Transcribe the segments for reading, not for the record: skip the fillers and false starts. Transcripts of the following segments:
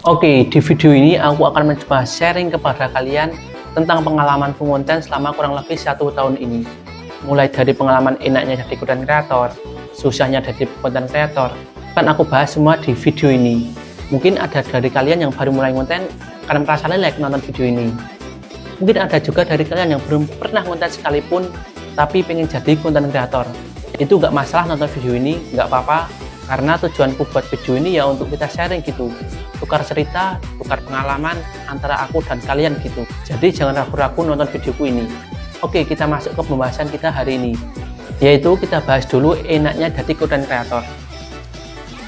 Oke, di video ini aku akan mencoba sharing kepada kalian tentang pengalaman konten selama kurang lebih 1 tahun ini. Mulai dari pengalaman enaknya jadi konten kreator, susahnya jadi konten kreator, kan aku bahas semua di video ini. Mungkin ada dari kalian yang baru mulai konten karena merasa lelah nonton video ini. Mungkin ada juga dari kalian yang belum pernah konten sekalipun tapi pengen jadi konten kreator. Itu nggak masalah nonton video ini, nggak apa-apa, karena tujuanku buat video ini ya untuk kita sharing gitu, tukar cerita, tukar pengalaman antara aku dan kalian gitu. Jadi jangan ragu-ragu nonton videoku ini. Oke, kita masuk ke pembahasan kita hari ini, yaitu kita bahas dulu enaknya jadi konten kreator.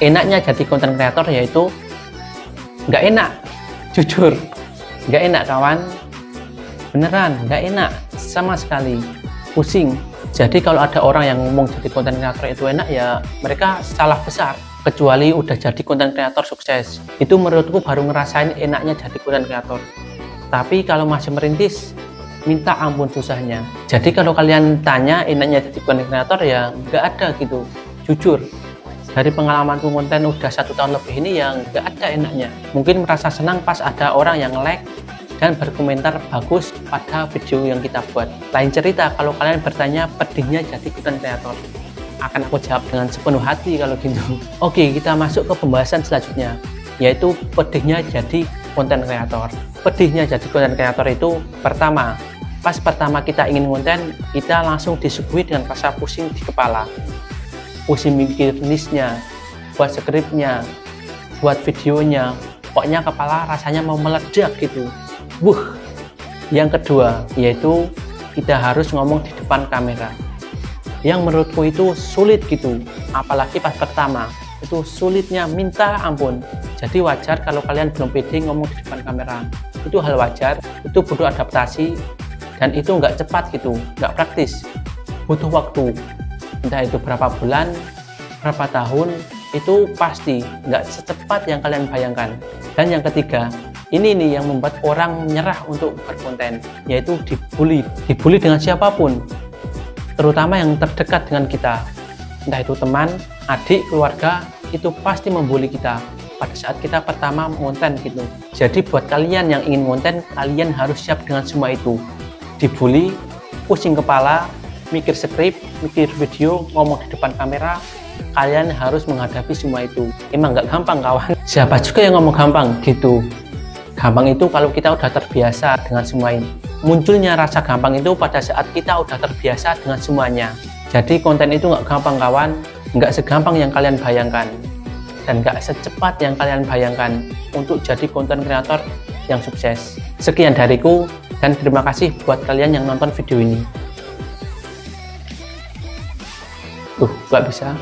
Enaknya jadi konten kreator yaitu nggak enak, jujur nggak enak kawan, beneran nggak enak sama sekali, pusing. Jadi kalau ada orang yang ngomong jadi konten kreator itu enak, ya mereka salah besar. Kecuali udah jadi konten kreator sukses, itu menurutku baru ngerasain enaknya jadi konten kreator. Tapi kalau masih merintis, minta ampun susahnya. Jadi kalau kalian tanya enaknya jadi konten kreator, ya nggak ada gitu, jujur. Dari pengalamanku konten udah 1 tahun lebih ini, ya nggak ada enaknya. Mungkin merasa senang pas ada orang yang like dan berkomentar bagus pada video yang kita buat. Lain cerita kalau kalian bertanya pedihnya jadi konten kreator, akan aku jawab dengan sepenuh hati kalau gitu. Oke, kita masuk ke pembahasan selanjutnya, yaitu pedihnya jadi konten kreator. Pedihnya jadi konten kreator itu pertama, pas pertama kita ingin konten, kita langsung disuguhi dengan rasa pusing di kepala. Pusing mikir listnya, buat skripnya, buat videonya, pokoknya kepala rasanya mau meledak gitu. Yang kedua, yaitu kita harus ngomong di depan kamera, yang menurutku itu sulit gitu, apalagi pas pertama itu sulitnya minta ampun. Jadi wajar kalau kalian belum pede ngomong di depan kamera, itu hal wajar, itu butuh adaptasi, dan itu nggak cepat gitu, nggak praktis, butuh waktu, entah itu berapa bulan, berapa tahun, itu pasti nggak secepat yang kalian bayangkan. Dan yang ketiga, ini nih yang membuat orang menyerah untuk berkonten, yaitu dibully. Dibully dengan siapapun, terutama yang terdekat dengan kita, entah itu teman, adik, keluarga, itu pasti membuli kita pada saat kita pertama konten gitu. Jadi buat kalian yang ingin konten, kalian harus siap dengan semua itu. Dibully, pusing kepala, mikir skrip, mikir video, ngomong di depan kamera, kalian harus menghadapi semua itu. Emang nggak gampang kawan. Siapa juga yang ngomong gampang gitu. Gampang itu kalau kita udah terbiasa dengan semua ini. Munculnya rasa gampang itu pada saat kita udah terbiasa dengan semuanya. Jadi konten itu nggak gampang kawan, nggak segampang yang kalian bayangkan, dan nggak secepat yang kalian bayangkan untuk jadi konten kreator yang sukses. Sekian dariku, dan terima kasih buat kalian yang nonton video ini. Nggak bisa.